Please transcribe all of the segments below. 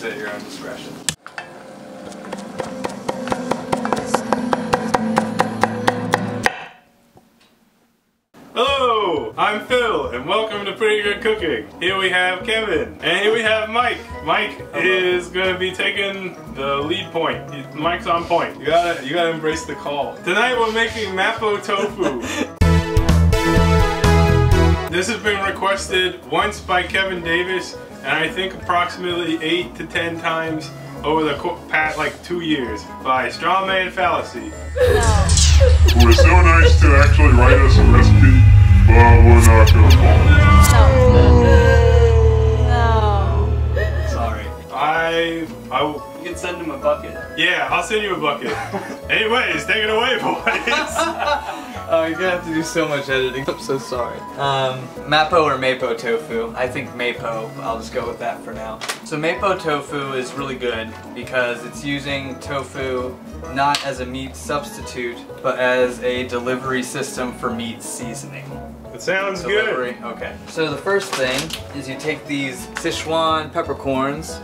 at your own discretion. Hello, I'm Phil, and welcome to Pretty Good Cooking. Here we have Kevin, and here we have Mike. Mike is going to be taking the lead point. Mike's on point. You gotta embrace the call. Tonight we're making Mapo tofu. This has been requested once by Kevin Davis, and I think approximately 8 to 10 times over the past like 2 years by Strawman Fallacy. Who was so nice to actually write us a recipe, but we're not gonna follow. No. Sorry. You can send him a bucket. Yeah, I'll send you a bucket. Anyways, take it away, boys. Oh, you're gonna have to do so much editing. I'm so sorry. Mapo or Mapo tofu. I think Mapo. I'll just go with that for now. So Mapo tofu is really good because it's using tofu not as a meat substitute, but as a delivery system for meat seasoning. It sounds Delivery. good. Okay. So the first thing is you take these Sichuan peppercorns.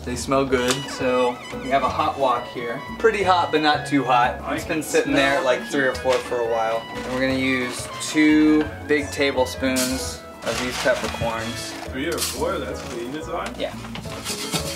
They smell good, so we have a hot wok here. Pretty hot, but not too hot. It's been sitting there like 3 or 4 for a while. And we're gonna use 2 big tablespoons of these peppercorns. 3 or 4, that's what the heat is on? Yeah.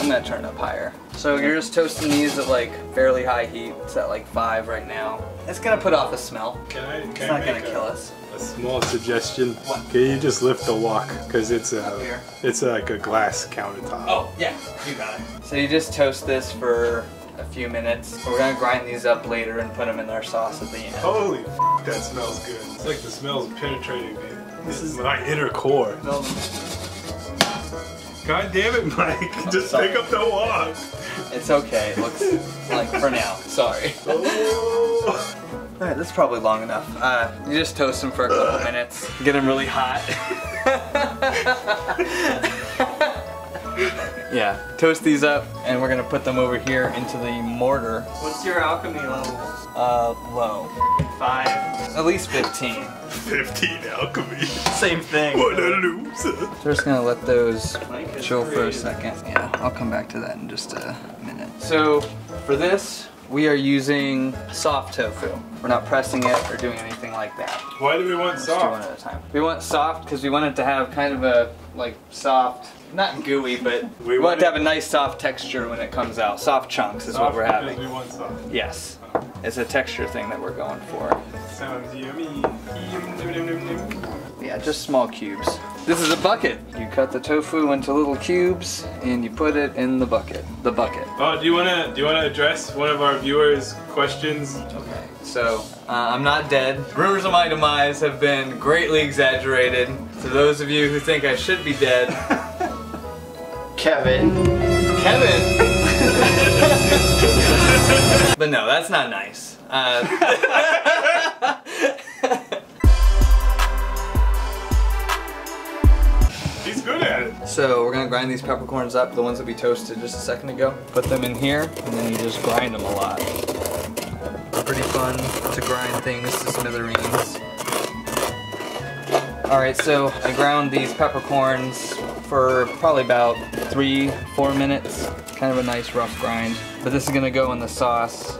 I'm gonna turn it up higher. So you're just toasting these at like fairly high heat. It's at like 5 right now. It's gonna put off a smell. It's not gonna kill us. A small suggestion. What? Can you just lift the wok? Because it's here? it's like a glass countertop. Oh, yeah, you got it. So you just toast this for a few minutes. We're gonna grind these up later and put them in our sauce at the end. Holy f, that smells good. It's like the smell's penetrating me. This is my inner core. God damn it, Mike. Just sorry. pick up the wok. It's okay, it looks like for now. Sorry. Oh. Alright, that's probably long enough. You just toast them for a couple minutes. Get them really hot. Yeah, toast these up, and we're gonna put them over here into the mortar. What's your alchemy level? Low. 5. At least 15. 15 alchemy. Same thing. What a loser. So we're just gonna let those chill for a second. Yeah, I'll come back to that in just a minute. So for this, we are using soft tofu. We're not pressing it or doing anything like that. Why do we want Let's do one soft? at a time. We want soft because we want it to have kind of a like soft, not gooey, but we want it to have a nice soft texture when it comes out. Soft chunks is what we're having. We want soft. Yes. It's a texture thing that we're going for. Sounds yummy. Yeah, just small cubes. This is a bucket. You cut the tofu into little cubes and you put it in the bucket. The bucket. Oh, do you wanna address one of our viewers' questions? Okay. So, I'm not dead. Rumors of my demise have been greatly exaggerated. To those of you who think I should be dead, Kevin. But no, that's not nice. He's good at it. So we're gonna grind these peppercorns up, the ones that we toasted just a second ago. Put them in here, and then you just grind them a lot. Pretty fun to grind things to smithereens. Alright, so I ground these peppercorns for probably about 3-4 minutes. Kind of a nice rough grind. But this is gonna go in the sauce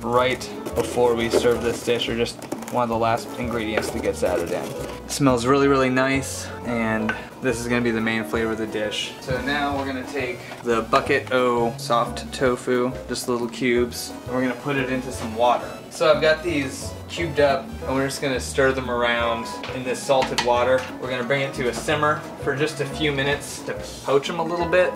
right before we serve this dish, or just one of the last ingredients that gets added in. It smells really, really nice, and this is gonna be the main flavor of the dish. So now we're gonna take the bucket o soft tofu, just little cubes, and we're gonna put it into some water. So I've got these cubed up, and we're just gonna stir them around in this salted water. We're gonna bring it to a simmer for just a few minutes to poach them a little bit.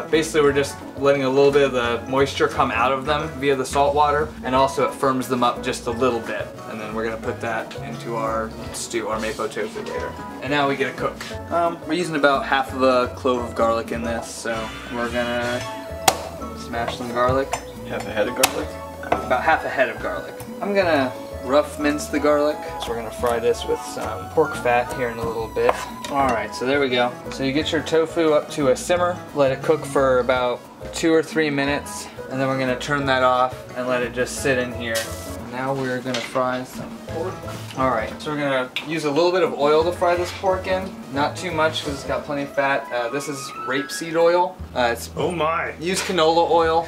Basically, we're just letting a little bit of the moisture come out of them via the salt water, and also it firms them up just a little bit. And then we're gonna put that into our stew, our Mapo tofu later. And now we get to cook. We're using about half of a clove of garlic in this, so we're gonna smash some garlic. Half a head of garlic? About half a head of garlic. I'm gonna rough mince the garlic. So we're gonna fry this with some pork fat here in a little bit. Alright, so there we go. So you get your tofu up to a simmer, let it cook for about 2 or 3 minutes, and then we're gonna turn that off and let it just sit in here Now we're gonna fry some pork. Alright, so we're gonna use a little bit of oil to fry this pork in. Not too much because it's got plenty of fat. This is rapeseed oil. Oh my! Use canola oil.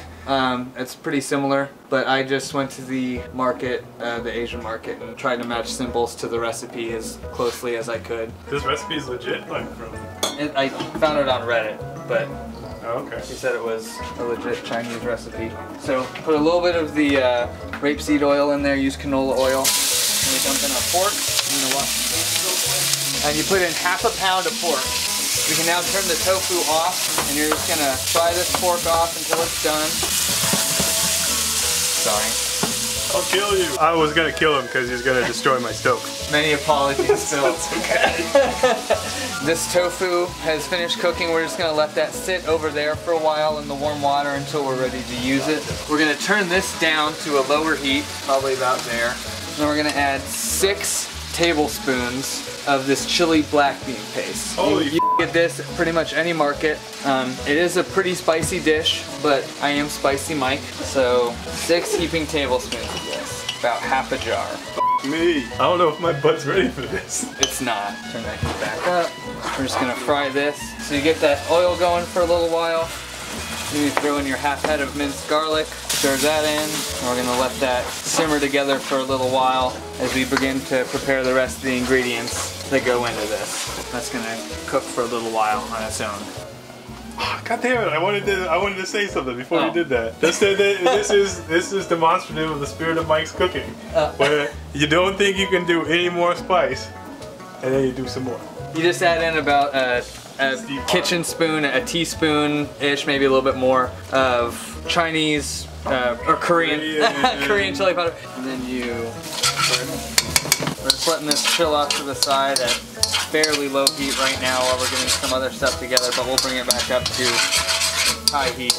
It's pretty similar, but I just went to the market, the Asian market, and tried to match symbols to the recipe as closely as I could. This recipe is legit, like from... I found it on Reddit, but Oh, okay. he said it was a legit Chinese recipe. So put a little bit of the rapeseed oil in there, use canola oil, and we dump in our pork. I'm gonna wash the tofu real quick. And you put in half a pound of pork. We can now turn the tofu off, and you're just gonna fry this pork off until it's done. Sorry. I'll kill you. I was gonna kill him because he's gonna destroy my stove. Many apologies, Phil. This tofu has finished cooking. We're just gonna let that sit over there for a while in the warm water until we're ready to use it. We're gonna turn this down to a lower heat, probably about there. Then we're gonna add 6 tablespoons of this chili black bean paste. You can get this at pretty much any market. It is a pretty spicy dish, but I am Spicy Mike. So 6 heaping tablespoons of this, about half a jar. Me. I don't know if my butt's ready for this. It's not. Turn that heat back up. We're just gonna fry this. So you get that oil going for a little while. Then you throw in your half head of minced garlic, stir that in, and we're gonna let that simmer together for a little while as we begin to prepare the rest of the ingredients that go into this. That's gonna cook for a little while on its own. God damn it! I wanted to say something before we did that. This is demonstrative of the spirit of Mike's cooking, where you don't think you can do any more spice, and then you do some more. You just add in about a kitchen spoon, a teaspoon-ish, maybe a little bit more of Chinese or Korean Korean chili powder, and then we're just letting this chill off to the side at fairly low heat right now while we're getting some other stuff together, but we'll bring it back up to high heat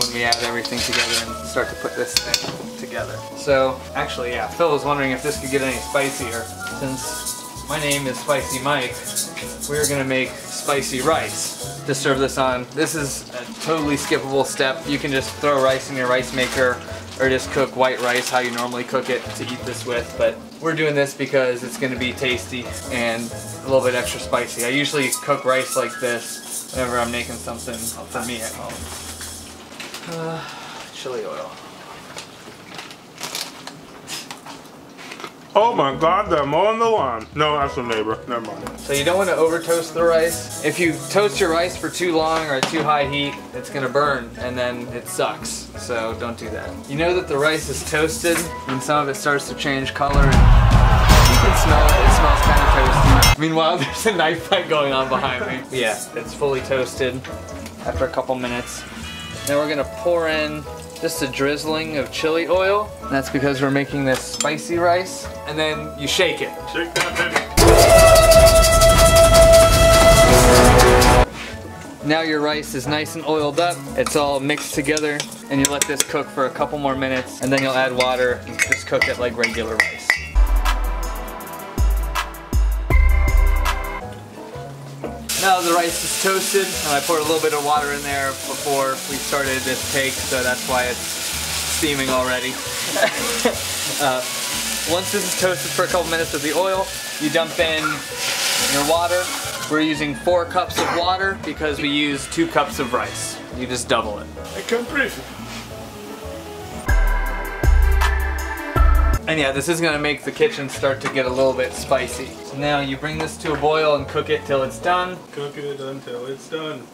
when we add everything together and start to put this thing together. So actually, yeah, Phil was wondering if this could get any spicier. Since my name is Spicy Mike, we're gonna make spicy rice to serve this on. This is a totally skippable step. You can just throw rice in your rice maker or just cook white rice how you normally cook it to eat this with, but we're doing this because it's gonna be tasty and a little bit extra spicy. I usually cook rice like this whenever I'm making something for me at home. Chili oil. Oh my God, they're mowing the lawn. No, that's the neighbor. Never mind. So you don't want to over toast the rice. If you toast your rice for too long or at too high heat, it's gonna burn and then it sucks. So don't do that. You know that the rice is toasted when some of it starts to change color and you can smell it. It smells kind of toasty. Meanwhile, there's a knife fight going on behind me. But yeah, it's fully toasted after a couple minutes. Then we're gonna pour in just a drizzling of chili oil. And that's because we're making this spicy rice. And then you shake it. Shake that baby. Now your rice is nice and oiled up. It's all mixed together. And you let this cook for a couple more minutes. And then you'll add water and just cook it like regular rice. Now the rice is toasted, and I poured a little bit of water in there before we started this take, so that's why it's steaming already. Once this is toasted for a couple minutes with the oil, you dump in your water. We're using 4 cups of water because we use 2 cups of rice. You just double it. I can't breathe. And yeah, this is gonna make the kitchen start to get a little bit spicy. So now you bring this to a boil and cook it till it's done. Cook it until it's done.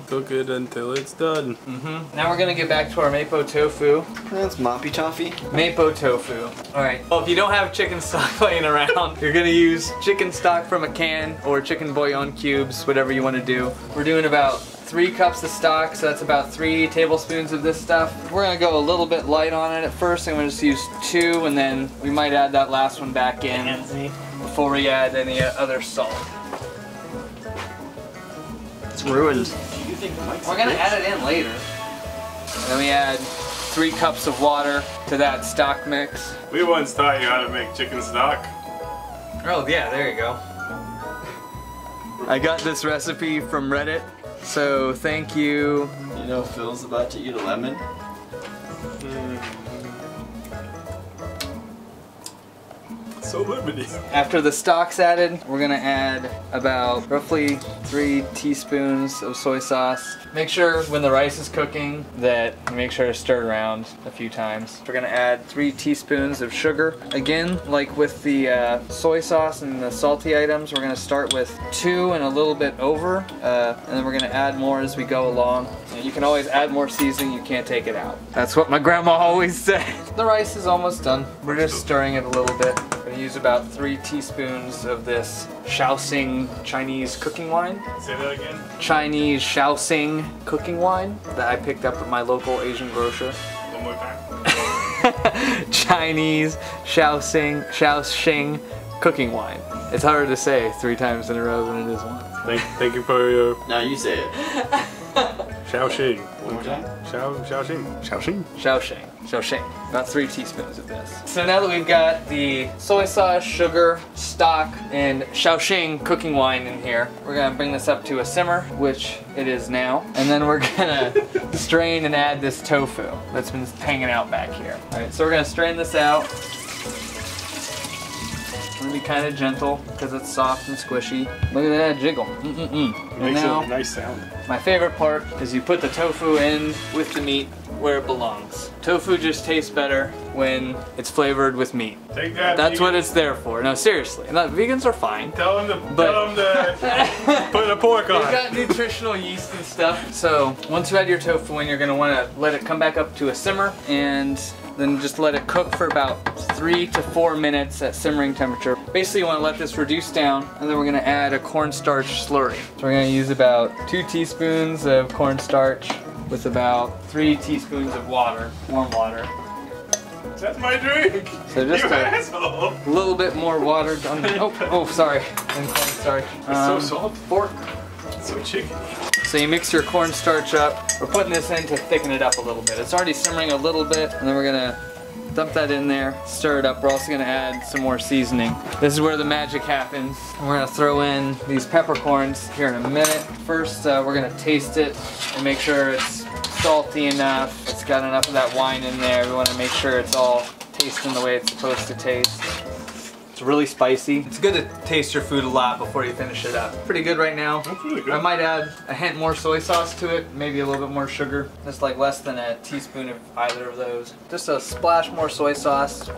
Cook it until it's done. Now we're gonna get back to our Mapo tofu. That's Moppy Toffee. Mapo tofu. Alright, well if you don't have chicken stock laying around, you're gonna use chicken stock from a can or chicken bouillon cubes, whatever you wanna do. We're doing about 3 cups of stock, so that's about 3 tablespoons of this stuff. We're gonna go a little bit light on it at first. I'm gonna just use 2, and then we might add that last one back in before we add any other salt. It's ruined. We're gonna add it in later. And then we add 3 cups of water to that stock mix. We once taught you how to make chicken stock. Oh yeah, there you go. I got this recipe from Reddit. So thank you. You know Phil's about to eat a lemon? So limited. After the stock's added, we're gonna add about roughly 3 teaspoons of soy sauce. Make sure when the rice is cooking that you make sure to stir it around a few times. We're gonna add 3 teaspoons of sugar. Again, like with the soy sauce and the salty items, we're gonna start with 2 and a little bit over, and then we're gonna add more as we go along. And you can always add more seasoning, you can't take it out. That's what my grandma always said. The rice is almost done. We're just stirring it a little bit. We're gonna use about 3 teaspoons of this Shaoxing Chinese cooking wine. Say that again. Chinese Shaoxing cooking wine that I picked up at my local Asian grocer. One more time. Chinese Shaoxing cooking wine. It's harder to say 3 times in a row than it is once. Thank you for your Now you say it. Shaoxing. One more time. Shaoxing. About 3 teaspoons of this. So now that we've got the soy sauce, sugar, stock, and Shaoxing cooking wine in here, we're gonna bring this up to a simmer, which it is now. And then we're gonna strain and add this tofu that's been hanging out back here. All right, so we're gonna strain this out. It's gonna be kind of gentle because it's soft and squishy. Look at that jiggle. And Makes now, a nice sound. my favorite part is you put the tofu in with the meat where it belongs. Tofu just tastes better when it's flavored with meat. Take that. That's vegan. what it's there for. No, seriously. No, vegans are fine. Tell them to put the pork on. They've got nutritional yeast and stuff. So once you add your tofu in, you're gonna wanna let it come back up to a simmer and then just let it cook for about 3 to 4 minutes at simmering temperature. Basically you wanna let this reduce down and then we're gonna add a cornstarch slurry. So we're gonna use about 2 teaspoons of cornstarch with about 3 teaspoons of water, warm water. That's my drink. So just You a asshole. little bit more water done. Oh, sorry. And cornstarch. It's so soft. Fork. It's so chicken. So you mix your cornstarch up. We're putting this in to thicken it up a little bit. It's already simmering a little bit, and then we're gonna dump that in there, stir it up. We're also gonna add some more seasoning. This is where the magic happens. We're gonna throw in these peppercorns here in a minute. First, we're gonna taste it and make sure it's salty enough. It's got enough of that wine in there. We wanna make sure it's all tasting the way it's supposed to taste. It's really spicy. It's good to taste your food a lot before you finish it up. Pretty good right now. That's really good. I might add a hint more soy sauce to it, maybe a little bit more sugar. Just like less than a teaspoon of either of those. Just a splash more soy sauce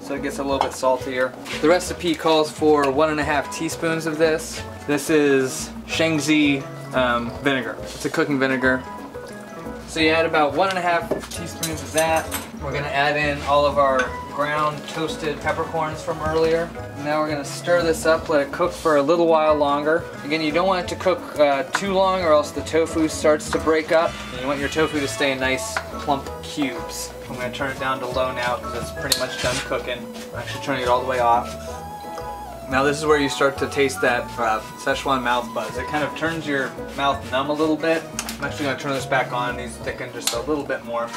so it gets a little bit saltier. The recipe calls for 1.5 teaspoons of this. This is Shangzi vinegar. It's a cooking vinegar. So you add about 1.5 teaspoons of that. We're gonna add in all of our ground toasted peppercorns from earlier. Now we're gonna stir this up, let it cook for a little while longer. Again, you don't want it to cook too long or else the tofu starts to break up. And you want your tofu to stay in nice plump cubes. I'm gonna turn it down to low now because it's pretty much done cooking. I'm actually turning it all the way off. Now this is where you start to taste that Szechuan mouth buzz. It kind of turns your mouth numb a little bit. I'm actually going to turn this back on. These thicken just a little bit more.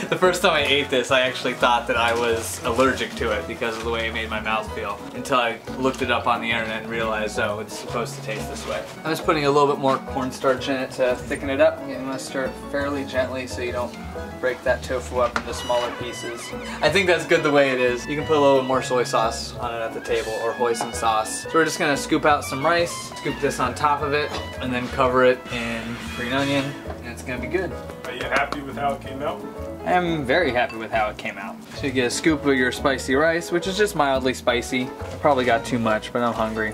The first time I ate this, I actually thought that I was allergic to it because of the way it made my mouth feel. Until I looked it up on the internet and realized, oh, it's supposed to taste this way. I'm just putting a little bit more cornstarch in it to thicken it up. You want to stir it fairly gently so you don't break that tofu up into smaller pieces. I think that's good the way it is. You can put a little bit more soy sauce on it at the table or hoisin sauce. So we're just gonna scoop out some rice, scoop this on top of it, and then cover it in green onion, and it's gonna be good. Are you happy with how it came out? I am very happy with how it came out. So you get a scoop of your spicy rice, which is just mildly spicy. I probably got too much, but I'm hungry.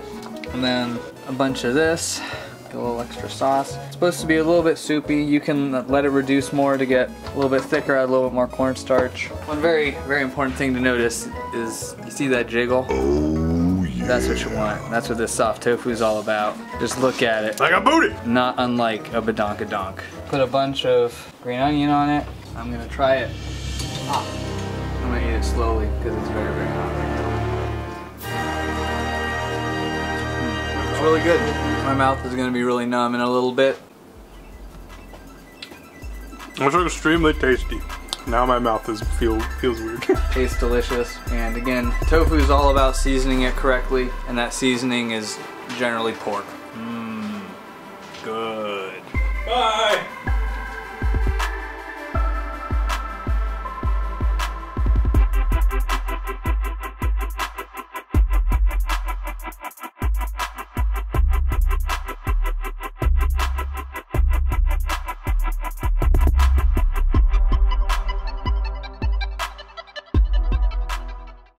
And then a bunch of this. Get a little extra sauce. It's supposed to be a little bit soupy. You can let it reduce more to get a little bit thicker, add a little bit more cornstarch. One very, very important thing to notice is, you see that jiggle? Oh, yeah. That's what you want. That's what this soft tofu is all about. Just look at it. Like a booty! Not unlike a badonkadonk. Put a bunch of green onion on it. I'm gonna try it. I'm gonna eat it slowly because it's very, very hot. It's really good. My mouth is gonna be really numb in a little bit. It's extremely tasty. Now my mouth feels weird. Tastes delicious. And again, tofu is all about seasoning it correctly, and that seasoning is generally pork. Good. Bye!